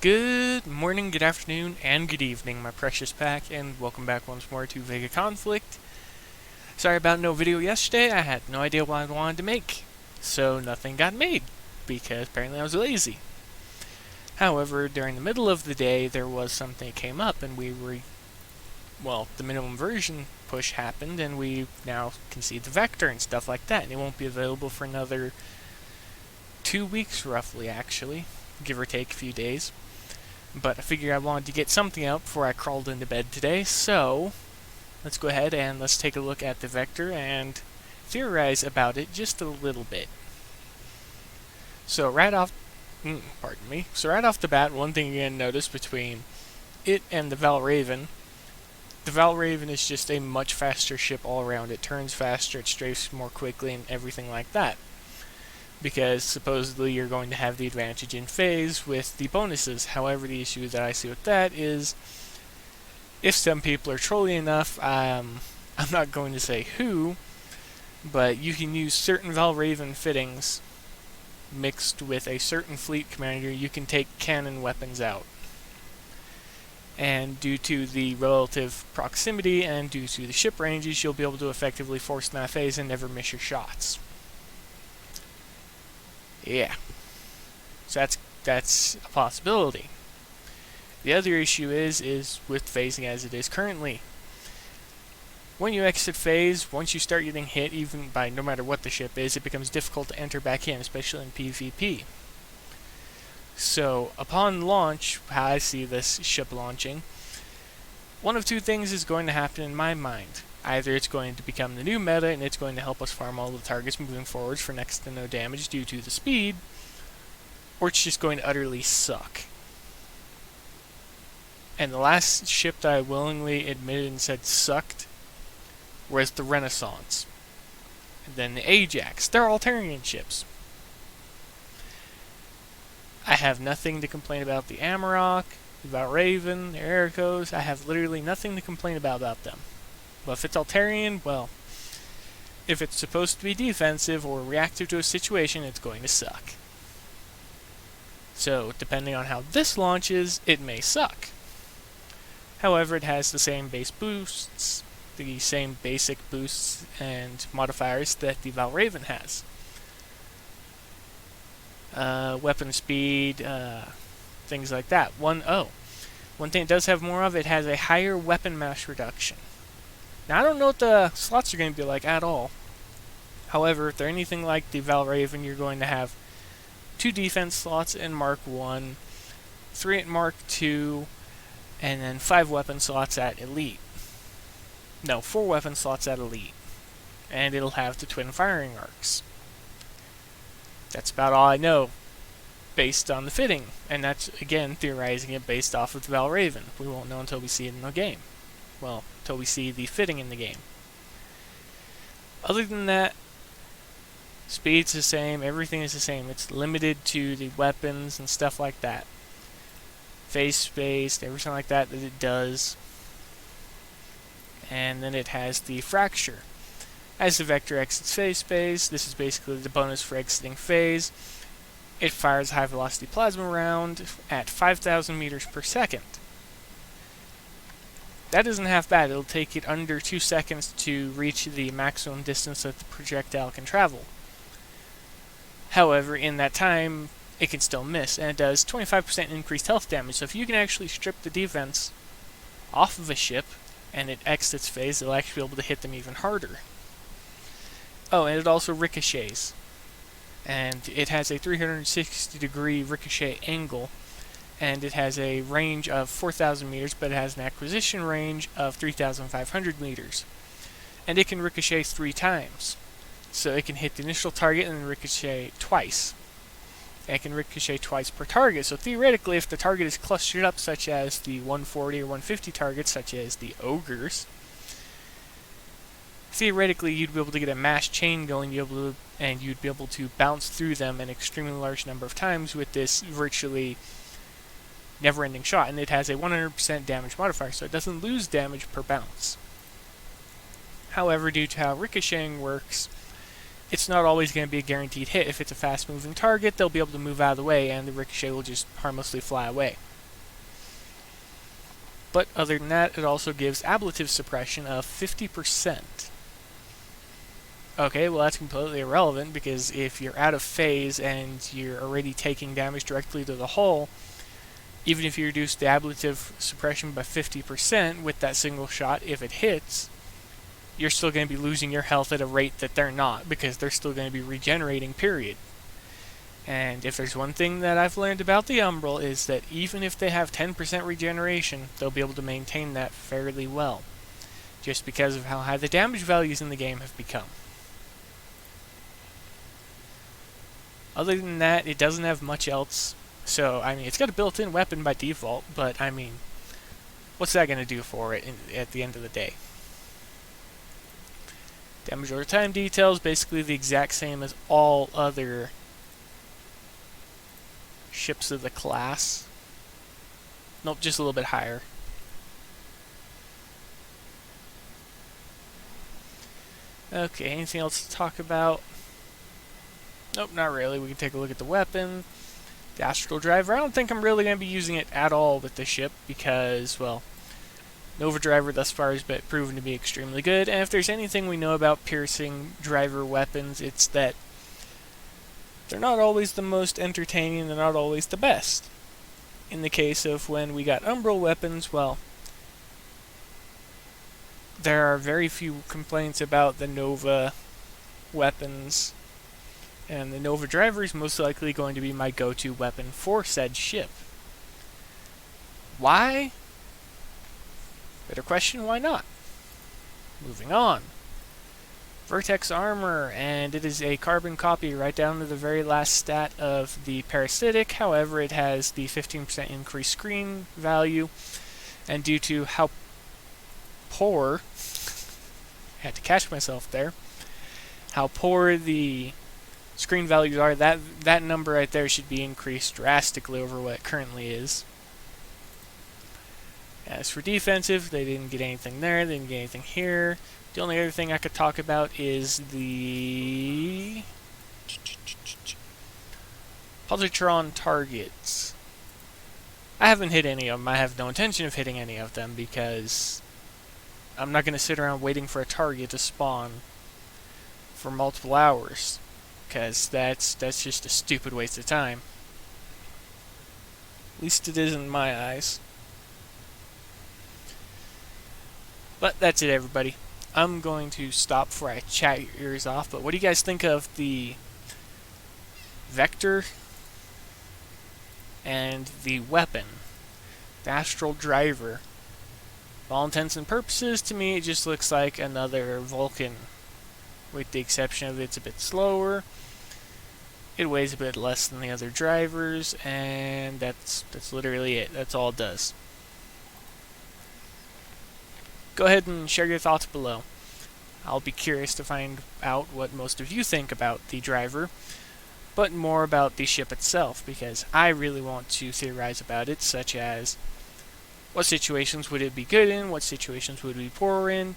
Good morning, good afternoon, and good evening, my precious pack, and welcome back once more to VEGA Conflict. Sorry about no video yesterday. I had no idea what I wanted to make, so nothing got made, because apparently I was lazy. However, during the middle of the day, there was something that came up, and the minimum version push happened, and we now can see the vector and stuff like that, and it won't be available for another 2 weeks, roughly, actually, give or take a few days. But I figured I wanted to get something out before I crawled into bed today, so let's go ahead and let's take a look at the vector and theorize about it just a little bit. So right off the bat, one thing you're going to notice between it and the Valraven is just a much faster ship all around. It turns faster, it strafes more quickly, and everything like that. Because supposedly you're going to have the advantage in phase with the bonuses. However, the issue that I see with that is if some people are trolly enough, I'm not going to say who, but you can use certain Valraven fittings mixed with a certain fleet commander. You can take cannon weapons out. And due to the relative proximity and due to the ship ranges, you'll be able to effectively force that phase and never miss your shots. Yeah, so that's a possibility. The other issue is with phasing as it is currently. When you exit phase, once you start getting hit, even by no matter what the ship is, it becomes difficult to enter back in, especially in PvP. So, upon launch, how I see this ship launching, one of two things is going to happen in my mind. Either it's going to become the new meta and it's going to help us farm all the targets moving forwards for next to no damage due to the speed, or it's just going to utterly suck. And the last ship that I willingly admitted and said sucked was the Renaissance. And then the Ajax. They're Altarian ships. I have nothing to complain about the Amarok, the Valraven, the Ericos. I have literally nothing to complain about them. But if it's Altarian, well, if it's supposed to be defensive or reactive to a situation, it's going to suck. So, depending on how this launches, it may suck. However, it has the same base boosts, the same basic boosts and modifiers that the Valraven has. Weapon speed, things like that. One thing it does have more of, it has a higher weapon mass reduction. Now, I don't know what the slots are going to be like at all. However, if they're anything like the Valraven, you're going to have 2 defense slots in Mark 1, 3 at Mark 2, and then 5 weapon slots at Elite. No, 4 weapon slots at Elite. And it'll have the twin firing arcs. That's about all I know based on the fitting. And that's, again, theorizing it based off of the Valraven. We won't know until we see it in the game. Well, until we see the fitting in the game. Other than that, speed's the same, everything is the same. It's limited to the weapons and stuff like that. Phase space, everything like that it does. And then it has the fracture. As the vector exits phase space, this is basically the bonus for exiting phase. It fires a high velocity plasma round at 5,000 meters per second. That isn't half bad. It'll take it under 2 seconds to reach the maximum distance that the projectile can travel. However, in that time, it can still miss, and it does 25% increased health damage. So if you can actually strip the defense off of a ship, and it exits phase, it'll actually be able to hit them even harder. Oh, and it also ricochets. And it has a 360-degree ricochet angle. And it has a range of 4,000 meters, but it has an acquisition range of 3,500 meters. And it can ricochet 3 times. So it can hit the initial target and then ricochet twice. It can ricochet twice per target, so theoretically if the target is clustered up, such as the 140 or 150 targets, such as the Ogres, theoretically you'd be able to get a mass chain going, and you'd be able to bounce through them an extremely large number of times with this virtually never-ending shot, and it has a 100% damage modifier, so it doesn't lose damage per bounce. However, due to how ricocheting works, it's not always going to be a guaranteed hit. If it's a fast-moving target, they'll be able to move out of the way, and the ricochet will just harmlessly fly away. But other than that, it also gives ablative suppression of 50%. Okay, well that's completely irrelevant, because if you're out of phase and you're already taking damage directly to the hull, even if you reduce the ablative suppression by 50% with that single shot, if it hits, you're still going to be losing your health at a rate that they're not, because they're still going to be regenerating, period. And if there's one thing that I've learned about the Umbral, is that even if they have 10% regeneration, they'll be able to maintain that fairly well, just because of how high the damage values in the game have become. Other than that, it doesn't have much else. So, I mean, it's got a built-in weapon by default, but, I mean, what's that going to do for it at the end of the day? Damage over time details, basically the exact same as all other ships of the class. Nope, just a little bit higher. Okay, anything else to talk about? Nope, not really. We can take a look at the weapon. The Astral Driver, I don't think I'm really going to be using it at all with the ship because, well, Nova Driver thus far has been proven to be extremely good, and if there's anything we know about piercing driver weapons, it's that they're not always the most entertaining, they're not always the best. In the case of when we got Umbral weapons, well, there are very few complaints about the Nova weapons, and the Nova Driver is most likely going to be my go-to weapon for said ship. Why? Better question, why not? Moving on. Vertex armor, and it is a carbon copy right down to the very last stat of the parasitic. However, it has the 15% increased screen value, and due to how poor, I had to catch myself there, how poor the screen values are, that number right there should be increased drastically over what it currently is. As for defensive, they didn't get anything there, they didn't get anything here. The only other thing I could talk about is the positron targets. I haven't hit any of them. I have no intention of hitting any of them because I'm not going to sit around waiting for a target to spawn for multiple hours, because that's just a stupid waste of time. At least it is in my eyes. But that's it, everybody. I'm going to stop before I chat your ears off, but what do you guys think of the Vector and the weapon, the Astral Driver? For all intents and purposes, to me, it just looks like another Vulcan, with the exception of it's a bit slower, it weighs a bit less than the other drivers, and that's literally it. That's all it does. Go ahead and share your thoughts below. I'll be curious to find out what most of you think about the driver, but more about the ship itself, because I really want to theorize about it, such as what situations would it be good in, what situations would it be poor in.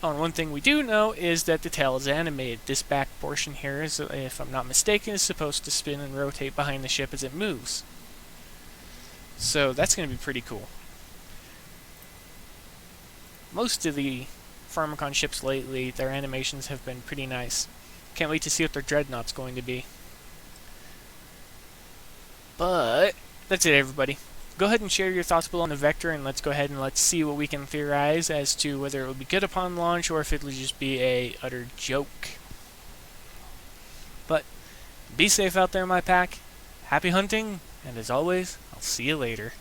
One thing we do know is that the tail is animated. This back portion here, is, if I'm not mistaken, is supposed to spin and rotate behind the ship as it moves. So that's going to be pretty cool. Most of the Pharmakon ships lately, their animations have been pretty nice. Can't wait to see what their Dreadnought's going to be. But that's it, everybody. Go ahead and share your thoughts below on the Vector, and let's go ahead and let's see what we can theorize as to whether it will be good upon launch or if it will just be a utter joke. But be safe out there, my pack. Happy hunting, and as always, I'll see you later.